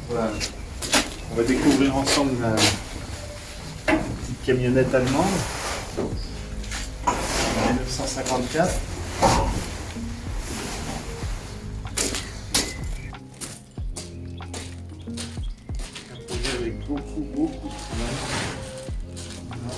Voilà. On va découvrir ensemble la petite camionnette allemande en 1954. Un projet avec beaucoup de travail. Voilà.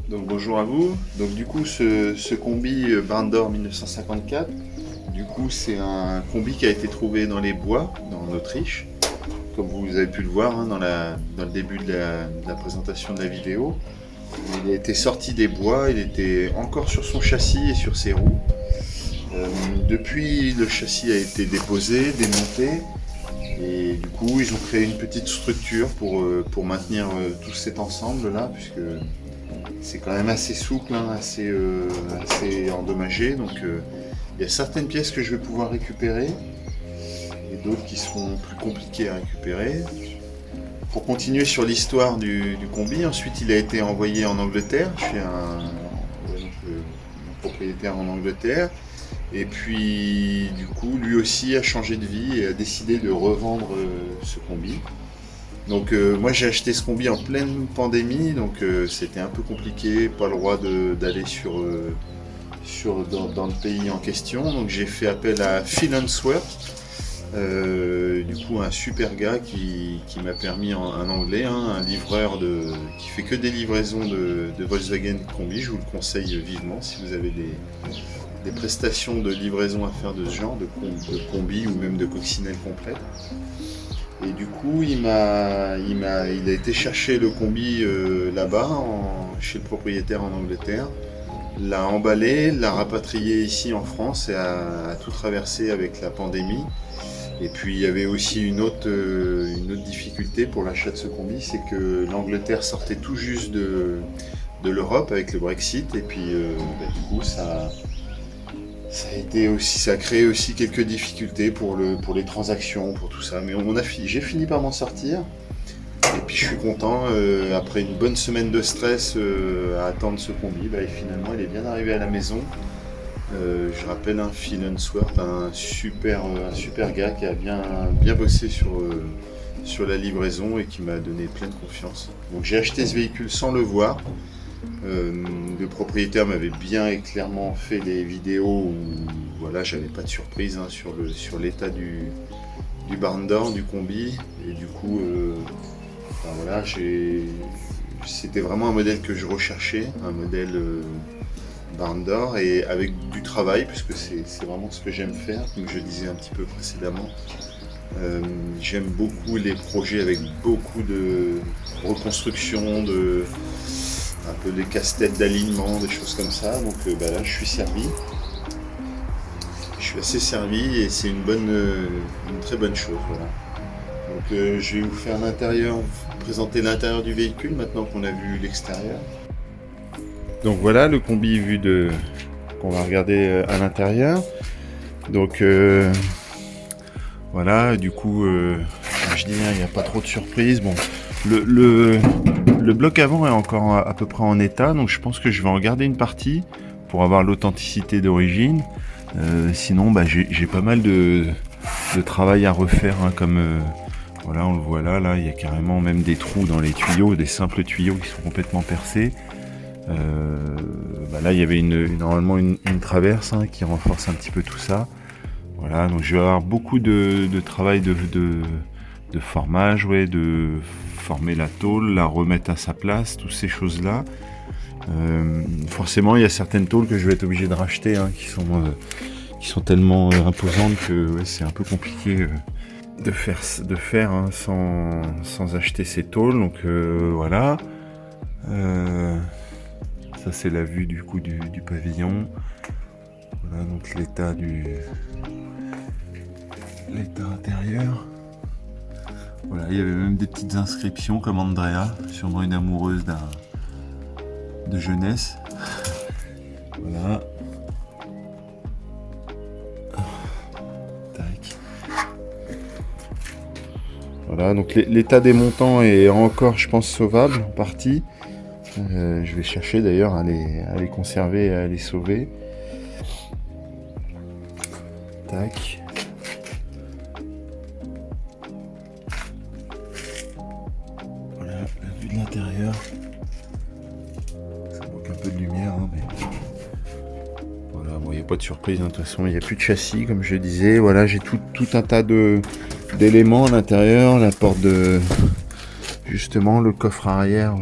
Donc bonjour à vous. Donc du coup ce combi Barn Door 1954, du coup c'est un combi qui a été trouvé dans les bois en Autriche, comme vous avez pu le voir dans le début de la présentation de la vidéo. Il a été sorti des bois, il était encore sur son châssis et sur ses roues. Depuis, le châssis a été déposé, démonté, et du coup ils ont créé une petite structure pour maintenir tout cet ensemble là, puisque c'est quand même assez souple, assez endommagé, donc il y a certaines pièces que je vais pouvoir récupérer et d'autres qui seront plus compliquées à récupérer. Pour continuer sur l'histoire du combi, ensuite il a été envoyé en Angleterre chez un propriétaire en Angleterre, et puis du coup lui aussi a changé de vie et a décidé de revendre ce combi. Donc moi j'ai acheté ce combi en pleine pandémie, donc c'était un peu compliqué, pas le droit d'aller dans le pays en question, donc j'ai fait appel à Phil Answorth, du coup un super gars qui m'a permis un anglais, un livreur qui fait que des livraisons de Volkswagen combi. Je vous le conseille vivement si vous avez des prestations de livraison à faire de ce genre, de combi ou même de coccinelle complète. Et du coup, il a été chercher le combi là-bas, chez le propriétaire en Angleterre, l'a emballé, l'a rapatrié ici en France et a tout traversé avec la pandémie. Et puis il y avait aussi une autre difficulté pour l'achat de ce combi, c'est que l'Angleterre sortait tout juste de l'Europe avec le Brexit, et puis du coup ça a créé aussi quelques difficultés pour les transactions, pour tout ça. Mais j'ai fini par m'en sortir. Et puis je suis content, après une bonne semaine de stress à attendre ce combi, finalement il est bien arrivé à la maison. Je rappelle Phil Answorth, un super gars qui a bien bossé sur la livraison et qui m'a donné pleine confiance. Donc j'ai acheté ce véhicule sans le voir. Le propriétaire m'avait bien et clairement fait des vidéos où voilà, j'avais pas de surprise sur l'état du Barn Door, du combi, et du coup voilà, c'était vraiment un modèle que je recherchais, un modèle Barn Door, et avec du travail, puisque c'est vraiment ce que j'aime faire, comme je disais un petit peu précédemment. J'aime beaucoup les projets avec beaucoup de reconstruction, un peu des casse-têtes d'alignement, des choses comme ça. Donc là je suis servi. Je suis assez servi et c'est une très bonne chose. Voilà. Donc je vais vous faire présenter l'intérieur du véhicule maintenant qu'on a vu l'extérieur. Donc voilà le combi qu'on va regarder à l'intérieur. Donc voilà, du coup comme je dis, il n'y a pas trop de surprises. Bon, le bloc avant est encore à peu près en état, donc je pense que je vais en garder une partie pour avoir l'authenticité d'origine. Sinon j'ai pas mal de travail à refaire, comme voilà, on le voit là il y a carrément même des trous dans les tuyaux, des simples tuyaux qui sont complètement percés. Là il y avait normalement une traverse qui renforce un petit peu tout ça. Voilà, donc je vais avoir beaucoup de travail de formage, de former la tôle, la remettre à sa place, toutes ces choses là. Forcément il y a certaines tôles que je vais être obligé de racheter, qui sont tellement imposantes que c'est un peu compliqué de faire sans acheter ces tôles. Donc voilà, ça c'est la vue du coup du pavillon. Voilà donc l'état intérieur. Voilà, il y avait même des petites inscriptions comme Andrea, sûrement une amoureuse de jeunesse. Voilà. Voilà, donc l'état des montants est encore, je pense, sauvable en partie. Je vais chercher d'ailleurs à les conserver et à les sauver. Tac. Voilà, la vue de l'intérieur. Ça manque un peu de lumière, hein, mais... Voilà, bon, il n'y a pas de surprise, hein, de toute façon, il n'y a plus de châssis, comme je disais. Voilà, j'ai tout un tas d'éléments à l'intérieur, la porte de... Justement, le coffre arrière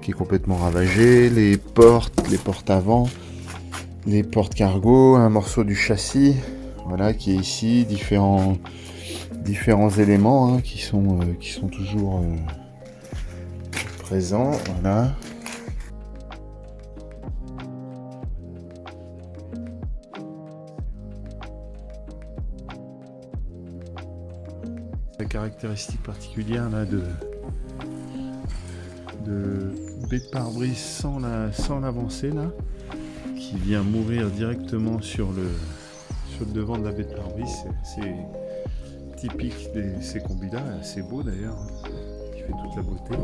qui est complètement ravagé, les portes avant, les portes cargo, un morceau du châssis, voilà, qui est ici, différents éléments, hein, qui sont toujours présents, voilà. La caractéristique particulière là de baie de pare-brise sans l'avancée là, qui vient mourir directement sur le devant de la baie de pare-brise. C'est typique de ces combis là, assez beau d'ailleurs, hein, qui fait toute la beauté.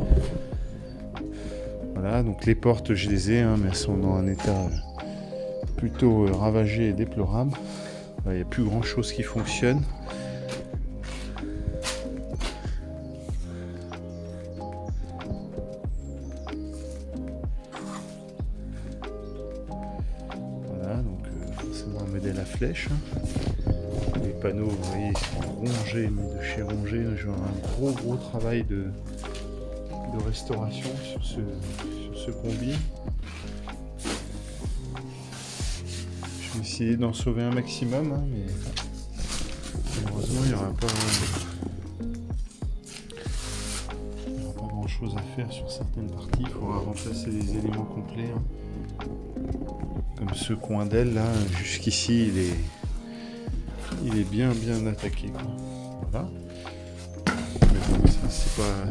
Voilà, donc les portes je les ai, hein, mais elles sont dans un état plutôt ravagé et déplorable. Il n'y a plus grand chose qui fonctionne. Forcément un modèle à flèche. Les panneaux, vous voyez, sont rongés, mais de chez rongé. Je vais avoir un gros travail de restauration sur ce combi. Je vais essayer d'en sauver un maximum, hein, mais malheureusement il n'y aura pas grand chose à faire sur certaines parties. Il faudra remplacer les éléments complets, hein. Comme ce coin d'aile là, jusqu'ici il est bien attaqué, quoi. Voilà. Mais bon, ça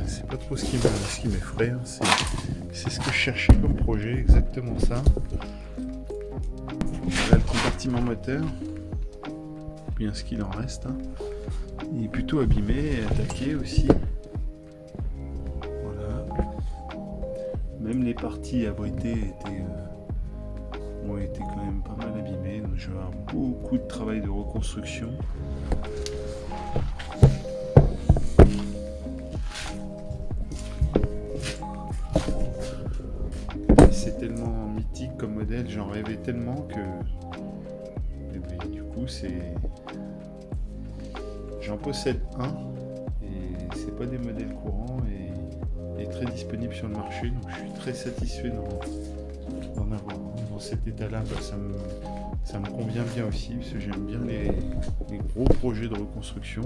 c'est pas trop ce qui m'effraie, hein. C'est ce que je cherchais comme projet, exactement ça. Là le compartiment moteur, bien ce qu'il en reste, hein. Il est plutôt abîmé et attaqué aussi. Voilà. Même les parties abritées ont été quand même pas mal abîmées, donc je vais avoir beaucoup de travail de reconstruction. C'est tellement mythique comme modèle, j'en rêvais tellement que... Et bien, du coup j'en possède un, et c'est pas des modèles courants et très disponibles sur le marché, donc je suis très satisfait d'en avoir un. Dans cet état-là, ça me convient bien aussi, parce que j'aime bien les gros projets de reconstruction,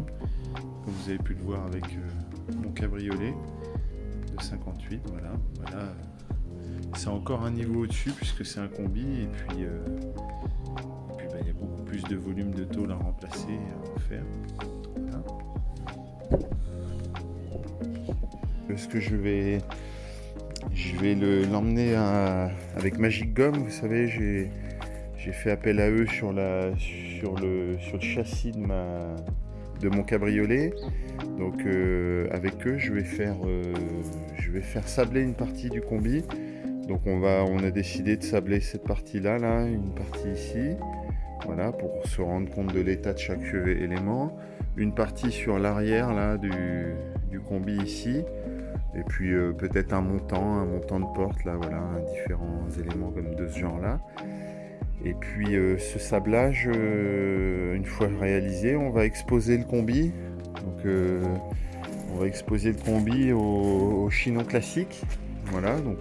comme vous avez pu le voir avec mon cabriolet de 58. Voilà. C'est encore un niveau au-dessus puisque c'est un combi, et puis il y a beaucoup plus de volume de tôle à remplacer et à refaire. Voilà. Est-ce que je vais l'emmener avec Magic Gum, vous savez, j'ai fait appel à eux sur le châssis de mon cabriolet. Donc avec eux, je vais faire sabler une partie du combi. Donc on a décidé de sabler cette partie-là, une partie ici, voilà, pour se rendre compte de l'état de chaque élément. Une partie sur l'arrière là du combi ici. Et puis peut-être un montant de porte là, voilà, différents éléments comme de ce genre là. Et puis ce sablage, une fois réalisé, on va exposer le combi. Donc on va exposer le combi au chinon classique. Voilà, donc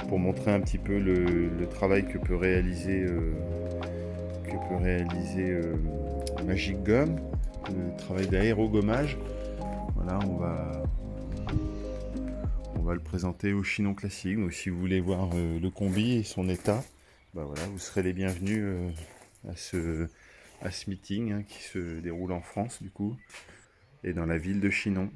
pour montrer un petit peu le travail que peut réaliser Magic Gum, le travail d'aérogommage. Voilà, on va le présenter au chinon classique. Donc si vous voulez voir le combi et son état, voilà, vous serez les bienvenus à ce meeting, hein, qui se déroule en France du coup, et dans la ville de Chinon.